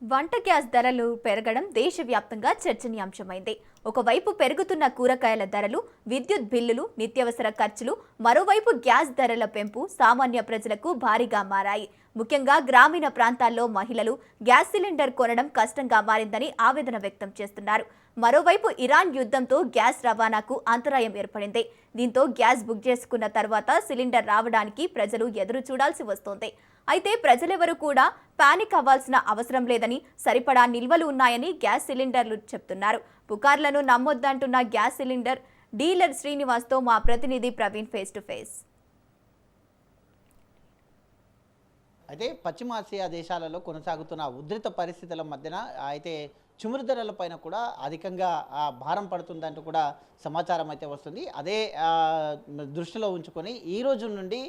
వంట గ్యాస్ ధరలు పెరగడం దేశవ్యాప్తంగా చర్చనీయాంశమైంది. ఒకవైపు పెరుగుతున్న కూరగాయల ధరలు, విద్యుత్ బిల్లులు, నిత్యావసర ఖర్చులు, మరోవైపు గ్యాస్ ధరల పెంపు సామాన్య ప్రజలకు భారీగా మారాయి. ముఖ్యంగా గ్రామీణ ప్రాంతాల్లో మహిళలు గ్యాస్ సిలిండర్ కొనడం కష్టంగా మారిందని ఆవేదన వ్యక్తం చేస్తున్నారు. మరోవైపు ఇరాన్ యుద్ధంతో గ్యాస్ రవాణాకు అంతరాయం ఏర్పడింది. దీంతో గ్యాస్ బుక్ చేసుకున్న తర్వాత సిలిండర్ రావడానికి ప్రజలు ఎదురు చూడాల్సి వస్తోంది. అయితే ప్రజలెవరూ కూడా పానిక్ అవ్వాల్సిన అవసరం లేదని, సరిపడా నిల్వలు ఉన్నాయని గ్యాస్ సిలిండర్లు చెప్తున్నారు. పుకార్లను నమ్మొద్దంటున్న గ్యాస్ సిలిండర్ డీలర్ శ్రీనివాస్తో మా ప్రతినిధి ప్రవీణ్ ఫేస్ టు ఫేస్. అయితే పశ్చిమాసియా దేశాలలో కొనసాగుతున్న ఉధృత పరిస్థితుల మధ్యన అయితే చమురు ధరలపైన కూడా అధికంగా భారం పడుతుందంటూ కూడా సమాచారం అయితే వస్తుంది. అదే దృష్టిలో ఉంచుకొని ఈ రోజు నుండి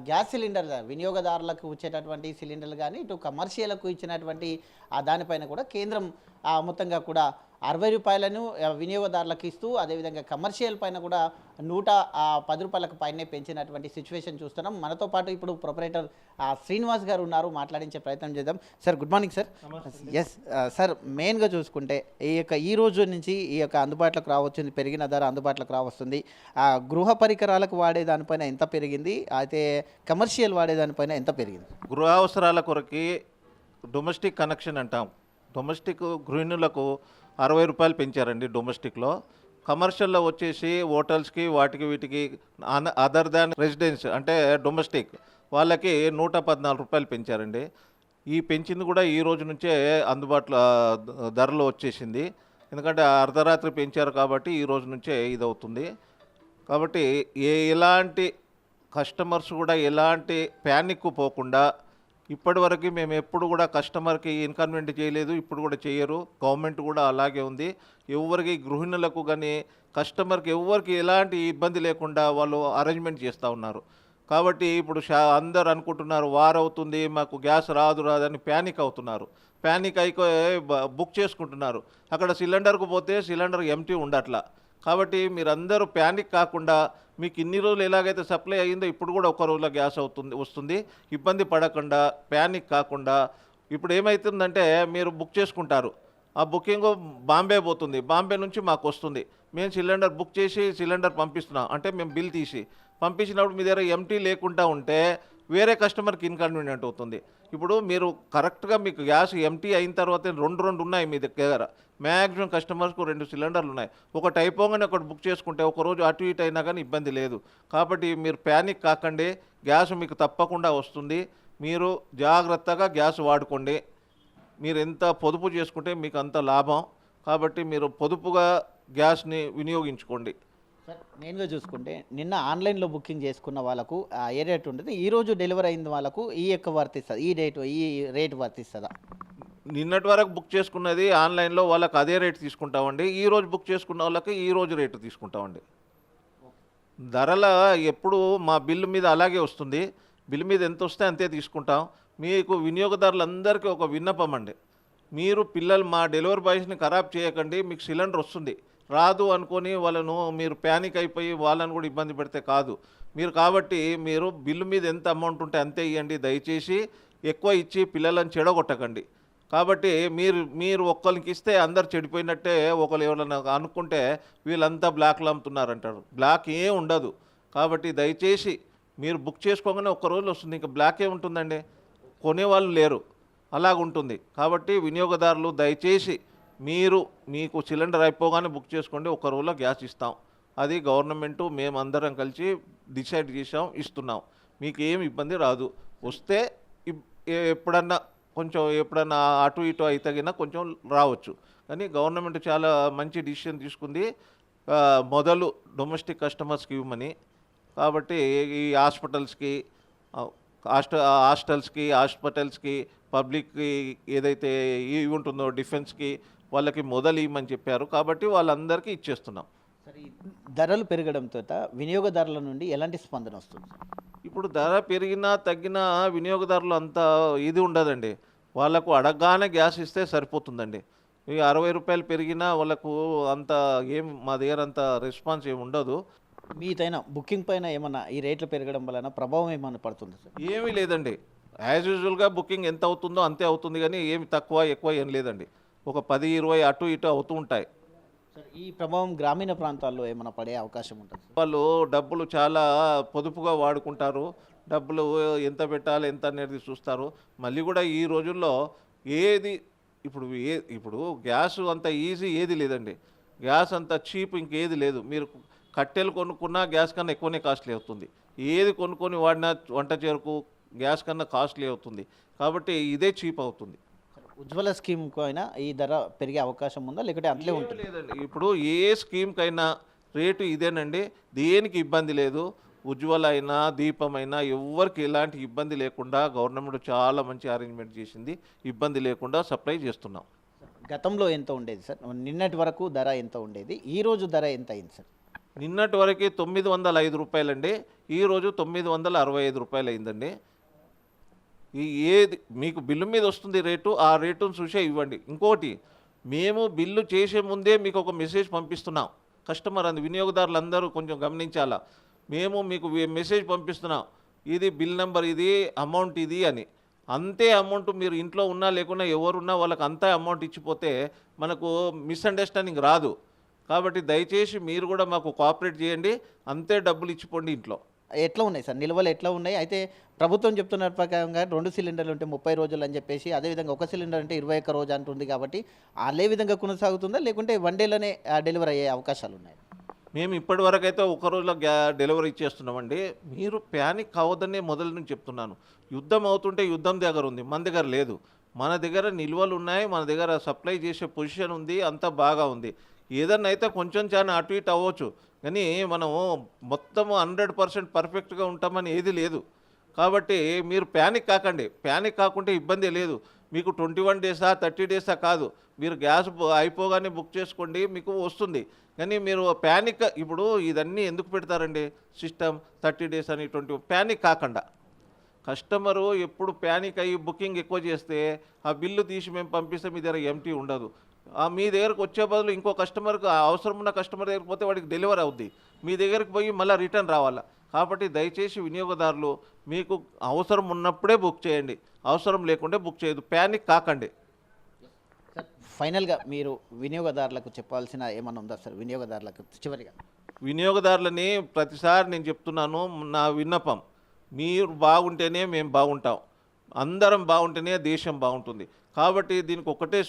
గ్యాస్ సిలిండర్ వినియోగదారులకు వచ్చేటటువంటి సిలిండర్లు కానీ ఇటు కమర్షియల్కు ఇచ్చినటువంటి దానిపైన కూడా కేంద్రం మొత్తంగా కూడా 60 రూపాయలను వినియోగదారులకు ఇస్తూ అదేవిధంగా కమర్షియల్ పైన కూడా 110 రూపాయలకు పైనే పెంచినటువంటి సిచ్యువేషన్ చూస్తున్నాం. మనతో పాటు ఇప్పుడు ప్రొపరేటర్ శ్రీనివాస్ గారు ఉన్నారు, మాట్లాడించే ప్రయత్నం చేద్దాం. Sir good morning sir. Yes sir, మెయిన్గా చూసుకుంటే ఈ రోజు నుంచి ఈ యొక్క అందుబాటులోకి రావచ్చింది, పెరిగిన ధర అందుబాటులోకి రావస్తుంది. గృహ పరికరాలకు వాడే దానిపైన ఎంత పెరిగింది, అయితే కమర్షియల్ వాడే దానిపైన ఎంత పెరిగింది? గృహ అవసరాల కొరకి డొమెస్టిక్ కనెక్షన్ అంటాం. డొమెస్టిక్ గృహిణులకు 60 రూపాయలు పెంచారండి డొమెస్టిక్లో. కమర్షియల్లో వచ్చేసి హోటల్స్కి వాటికి వీటికి అదర్ దాన్ రెసిడెన్స్ అంటే డొమెస్టిక్ వాళ్ళకి 114 రూపాయలు పెంచారండి. ఈ పెంచింది కూడా ఈ రోజు నుంచే అందుబాటులో ధరలో వచ్చేసింది. ఎందుకంటే అర్ధరాత్రి పెంచారు కాబట్టి ఈ రోజు నుంచే ఇది అవుతుంది. కాబట్టి ఎలాంటి కస్టమర్స్ కూడా ఎలాంటి ప్యానిక్ పోకుండా, ఇప్పటివరకు మేము ఎప్పుడు కూడా కస్టమర్కి ఇన్కన్వీనియంట్ చేయలేదు, ఇప్పుడు కూడా చేయరు. గవర్నమెంట్ కూడా అలాగే ఉంది. ఎవరికి గృహిణులకు కానీ కస్టమర్కి ఎవరికి ఎలాంటి ఇబ్బంది లేకుండా వాళ్ళు అరేంజ్మెంట్ చేస్తూ ఉన్నారు. కాబట్టి ఇప్పుడు అందరు అనుకుంటున్నారు వారవుతుంది మాకు గ్యాస్ రాదని ప్యానిక్ అవుతున్నారు. ప్యానిక్ అయిపోయి బుక్ చేసుకుంటున్నారు. అక్కడ సిలిండర్కు పోతే సిలిండర్ ఎంటీ ఉండట్లా. కాబట్టి మీరందరూ ప్యానిక్ కాకుండా, మీకు ఇన్ని రోజులు ఎలాగైతే సప్లై అయ్యిందో ఇప్పుడు కూడా ఒక రోజులో గ్యాస్ వస్తుంది. ఇబ్బంది పడకుండా, ప్యానిక్ కాకుండా. ఇప్పుడు ఏమవుతుందంటే మీరు బుక్ చేసుకుంటారు, ఆ బుకింగ్ బాంబే పోతుంది, బాంబే నుంచి మాకు వస్తుంది. మేము సిలిండర్ బుక్ చేసి సిలిండర్ పంపిస్తున్నాం అంటే మేము బిల్ తీసి పంపించినప్పుడు మీ దగ్గర ఎంటీ లేకుండా ఉంటే వేరే కస్టమర్కి ఇన్కన్వీనియంట్ అవుతుంది. ఇప్పుడు మీరు కరెక్ట్గా మీకు గ్యాస్ ఎంటీ అయిన తర్వాత రెండు ఉన్నాయి మీ దగ్గర. మ్యాక్సిమం కస్టమర్స్కు 2 సిలిండర్లు ఉన్నాయి. ఒకటి అయిపోగానే ఒకటి బుక్ చేసుకుంటే ఒకరోజు అటు ఇటు అయినా కానీ ఇబ్బంది లేదు. కాబట్టి మీరు ప్యానిక్ కాకండి, గ్యాస్ మీకు తప్పకుండా వస్తుంది. మీరు జాగ్రత్తగా గ్యాస్ వాడుకోండి. మీరు ఎంత పొదుపు చేసుకుంటే మీకు అంత లాభం. కాబట్టి మీరు పొదుపుగా గ్యాస్ని వినియోగించుకోండి. సార్, మెయిన్గా చూసుకుంటే నిన్న ఆన్లైన్లో బుకింగ్ చేసుకున్న వాళ్ళకు ఏ రేట్ ఉంటుంది, ఈరోజు డెలివరీ అయిన వాళ్ళకు ఈ యొక్క వర్తిస్తుంది, ఈ రేట్ వర్తిస్తుందా? నిన్నటి వరకు బుక్ చేసుకున్నది ఆన్లైన్లో వాళ్ళకి అదే రేటు తీసుకుంటామండి. ఈరోజు బుక్ చేసుకున్న వాళ్ళకి ఈరోజు రేటు తీసుకుంటామండి. ధరల ఎప్పుడు మా బిల్లు మీద అలాగే వస్తుంది. బిల్లు మీద ఎంత వస్తే అంతే తీసుకుంటాం. మీకు వినియోగదారులందరికీ ఒక విన్నపం అండి, మీరు మా డెలివరీ బాయ్స్ని ఖరాబ్ చేయకండి. మీకు సిలిండర్ వస్తుంది, రాదు అనుకొని వాళ్ళను మీరు ప్యానిక్ అయిపోయి వాళ్ళని కూడా ఇబ్బంది పెడితే కాదు. కాబట్టి మీరు బిల్లు మీద ఎంత అమౌంట్ ఉంటే అంతే ఇవ్వండి. దయచేసి ఎక్కువ ఇచ్చి పిల్లలను చెడగొట్టకండి. కాబట్టి మీరు ఒక్కరికి ఇస్తే అందరు చెడిపోయినట్టే. ఒకరు ఎవరైనా అనుకుంటే వీళ్ళంతా బ్లాక్లో అమ్ముతున్నారంటారు. బ్లాక్ ఏం ఉండదు. కాబట్టి దయచేసి మీరు బుక్ చేసుకోగానే ఒక్క రోజు వస్తుంది, ఇంకా బ్లాక్ ఏ ఉంటుందండి, కొనేవాళ్ళు లేరు, అలాగుంటుంది. కాబట్టి వినియోగదారులు దయచేసి మీకు సిలిండర్ అయిపోగానే బుక్ చేసుకోండి, ఒక్క రోజులో గ్యాస్ ఇస్తాం. అది గవర్నమెంటు మేమందరం కలిసి డిసైడ్ చేసాం, ఇస్తున్నాం. మీకు ఏమి ఇబ్బంది రాదు. వస్తే ఎప్పుడన్నా అటు ఇటు అయితేగినా కొంచెం రావచ్చు. కానీ గవర్నమెంట్ చాలా మంచి డిసిషన్ తీసుకుంది, మొదలు డొమెస్టిక్ కస్టమర్స్కి ఇవ్వమని. కాబట్టి ఈ హాస్పిటల్స్కి, హాస్పిటల్స్కి, పబ్లిక్కి ఏదైతే ఇవి ఉంటుందో డిఫెన్స్కి వాళ్ళకి మొదలు ఇవ్వమని చెప్పారు. కాబట్టి వాళ్ళందరికీ ఇచ్చేస్తున్నాం. సరే, ధరలు పెరగడంతో వినియోగదారుల నుండి ఎలాంటి స్పందన వస్తుంది? ఇప్పుడు ధర పెరిగినా తగ్గినా వినియోగదారులు అంత ఇది ఉండదండి. వాళ్ళకు అడగగానే గ్యాస్ ఇస్తే సరిపోతుందండి. ఈ 60 రూపాయలు పెరిగినా వాళ్ళకు అంత మా దగ్గర అంత రెస్పాన్స్ ఏమి ఉండదు. మీదైనా బుకింగ్ పైన ఏమన్నా ఈ రేట్లు పెరగడం వలన ప్రభావం ఏమన్నా పడుతుంది సార్? ఏమీ లేదండి. యాజ్ యూజువల్గా బుకింగ్ ఎంత అవుతుందో అంతే అవుతుంది, కానీ ఏమి తక్కువ ఎక్కువ ఏం లేదండి. ఒక 10-20 అటు ఇటు అవుతూ ఉంటాయి. సార్ ఈ ప్రభావం గ్రామీణ ప్రాంతాల్లో ఏమైనా పడే అవకాశం ఉంటుంది సార్? వాళ్ళు డబ్బులు చాలా పొదుపుగా వాడుకుంటారు. డబ్బులు ఎంత పెట్టాలి ఎంత అనేది చూస్తారు. మళ్ళీ కూడా ఈ రోజుల్లో ఏది ఇప్పుడు గ్యాస్ అంత ఈజీ ఏది లేదండి. గ్యాస్ అంత చీప్ ఇంకేది లేదు. మీరు కట్టెలు కొనుక్కున్నా గ్యాస్ కన్నా ఎక్కువనే కాస్ట్లీ అవుతుంది. ఏది కొనుక్కొని వాడినా వంట చేరుకు గ్యాస్ కన్నా కాస్ట్లీ అవుతుంది. కాబట్టి ఇదే చీప్ అవుతుంది. ఉజ్వల స్కీమ్కు అయినా ఈ ధర పెరిగే అవకాశం ఉందా, లేకుంటే అంతలే ఏమీ ఉంటుంది? లేదండి. ఇప్పుడు ఏ స్కీమ్కైనా రేటు ఇదేనండి. దేనికి ఇబ్బంది లేదు. ఉజ్వల అయినా దీపం అయినా ఎవ్వరికి ఎలాంటి ఇబ్బంది లేకుండా గవర్నమెంట్ చాలా మంచి అరేంజ్మెంట్ చేసింది. ఇబ్బంది లేకుండా సప్లై చేస్తున్నాం. గతంలో ఎంత ఉండేది సార్? నిన్నటి వరకు ధర ఎంత ఉండేది, ఈ రోజు ధర ఎంత అయింది సార్? నిన్నటి వరకు 905 రూపాయలండి. ఈరోజు 965 రూపాయలు అయిందండి. ఏది మీకు బిల్లు మీద వస్తుంది రేటు, ఆ రేటును చూసే ఇవ్వండి. ఇంకోటి, మేము బిల్లు చేసే ముందే మీకు ఒక మెసేజ్ పంపిస్తున్నాం. కస్టమర్ వినియోగదారులు అందరూ కొంచెం గమనించాలా. మేము మీకు మెసేజ్ పంపిస్తున్నాం, ఇది బిల్ నెంబర్, ఇది అమౌంట్ ఇది అని. అంతే అమౌంట్ మీరు ఇంట్లో ఉన్నా లేకున్నా ఎవరున్నా వాళ్ళకి అంతే అమౌంట్ ఇచ్చిపోతే మనకు మిస్అండర్స్టాండింగ్ రాదు. కాబట్టి దయచేసి మీరు కూడా మాకు కోఆపరేట్ చేయండి. అంతే డబ్బులు ఇచ్చిపోండి ఇంట్లో. ఎట్లా ఉన్నాయి సార్ నిల్వలు ఎట్లా ఉన్నాయి? అయితే ప్రభుత్వం చెప్తున్న ప్రకారంగా 2 సిలిండర్లు ఉంటే 30 రోజులు అని చెప్పేసి, అదేవిధంగా ఒక సిలిండర్ అంటే 21 రోజు అంటుంది. కాబట్టి అదే విధంగా కొనసాగుతుందా, లేకుంటే 1 డేలోనే డెలివరీ అయ్యే అవకాశాలు ఉన్నాయి? మేము ఇప్పటి వరకు అయితే ఒక రోజులో డెలివరీ ఇచ్చేస్తున్నామండి. మీరు ప్యానిక్ కావద్దనే మొదలు నుంచి చెప్తున్నాను. యుద్ధం అవుతుంటే యుద్ధం దగ్గర ఉంది, మన దగ్గర లేదు. మన దగ్గర నిల్వలు ఉన్నాయి, మన దగ్గర సప్లై చేసే పొజిషన్ ఉంది, అంతా బాగా ఉంది. ఏదన్నా అయితే కొంచెం చాలా అటు ఇటు అవ్వచ్చు, కానీ మనము మొత్తం 100% పర్ఫెక్ట్గా ఉంటామని ఏది లేదు. కాబట్టి మీరు ప్యానిక్ కాకండి. ప్యానిక్ కాకుంటే ఇబ్బంది లేదు. మీకు 21 డేసా 30 డేసా కాదు, మీరు గ్యాస్ అయిపోగానే బుక్ చేసుకోండి, మీకు వస్తుంది. కానీ మీరు ప్యానిక్ ఇప్పుడు ఇదన్నీ ఎందుకు పెడతారండి సిస్టమ్ 30 డేస్ అని 20 ప్యానిక్ కాకుండా. కస్టమరు ఎప్పుడు ప్యానిక్ అయ్యి బుకింగ్ ఎక్కువ చేస్తే ఆ బిల్లు తీసి మేము పంపిస్తే మీ దగ్గర ఎంటీ ఉండదు. మీ దగ్గరకు వచ్చే బదులు ఇంకో కస్టమర్కి అవసరం ఉన్న కస్టమర్ దగ్గరికి పోతే వాడికి డెలివరీ అవుద్ది. మీ దగ్గరికి పోయి మళ్ళీ రిటర్న్ రావాలా. కాబట్టి దయచేసి వినియోగదారులు మీకు అవసరం ఉన్నప్పుడే బుక్ చేయండి, అవసరం లేకుంటే బుక్ చేయదు. ప్యానిక్ కాకండి. సార్ ఫైనల్గా మీరు వినియోగదారులకు చెప్పాల్సిన ఏమన్నా ఉందా సార్? వినియోగదారులకు చివరిగా వినియోగదారులని ప్రతిసారి నేను చెప్తున్నాను, నా విన్నపం, మీరు బాగుంటేనే మేము బాగుంటాం, అందరం బాగుంటేనే దేశం బాగుంటుంది. కాబట్టి దీనికి ఒకటే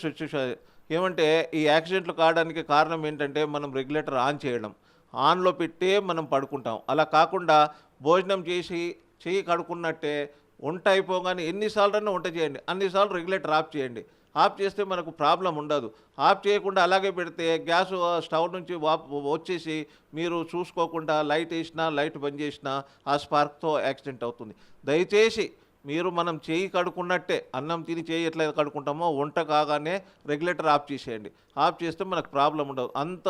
ఏమంటే ఈ యాక్సిడెంట్లు కావడానికి కారణం ఏంటంటే మనం రెగ్యులేటర్ ఆన్ చేయడం. ఆన్లో పెట్టే మనం పడుకుంటాం. అలా కాకుండా భోజనం చేసి చెయ్యి కడుక్కున్నట్టే వంట అయిపోగానే ఎన్నిసార్లన్నా వంట చేయండి, అన్నిసార్లు రెగ్యులేటర్ ఆఫ్ చేయండి. ఆఫ్ చేస్తే మనకు ప్రాబ్లం ఉండదు. ఆఫ్ చేయకుండా అలాగే పెడితే గ్యాస్ స్టవ్ నుంచి వచ్చేసి మీరు చూసుకోకుండా లైట్ వేసినా లైట్ బంద్ చేసినా ఆ స్పార్క్తో యాక్సిడెంట్ అవుతుంది. దయచేసి మీరు మనం చేయి కడుక్కున్నట్టే, అన్నం తిని చేయి ఎట్లా కడుక్కుంటామో వంట కాగానే రెగ్యులేటర్ ఆఫ్ చేసేయండి. ఆఫ్ చేస్తే మనకు ప్రాబ్లం ఉండదు. అంత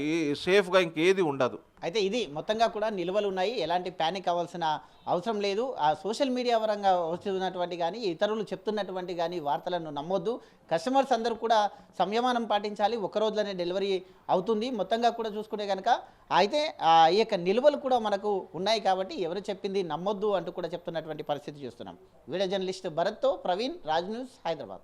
ఈ సేఫ్గా ఇంకేది ఉండదు. అయితే ఇది మొత్తంగా కూడా నిల్వలు ఉన్నాయి, ఎలాంటి ప్యానిక్ అవ్వాల్సిన అవసరం లేదు. ఆ సోషల్ మీడియా పరంగా వస్తున్నటువంటి కానీ ఇతరులు చెప్తున్నటువంటి కానీ వార్తలను నమ్మొద్దు. కస్టమర్స్ అందరూ కూడా సంయమనం పాటించాలి. ఒక రోజులోనే డెలివరీ అవుతుంది. మొత్తంగా కూడా చూసుకుంటే కనుక అయితే ఈ యొక్క నిల్వలు కూడా మనకు ఉన్నాయి కాబట్టి ఎవరు చెప్పింది నమ్మొద్దు అంటూ కూడా చెప్తున్నటువంటి పరిస్థితి చూస్తున్నాం. వీడియో జర్నలిస్ట్ భరత్తో ప్రవీణ్, రాజ్ న్యూస్, హైదరాబాద్.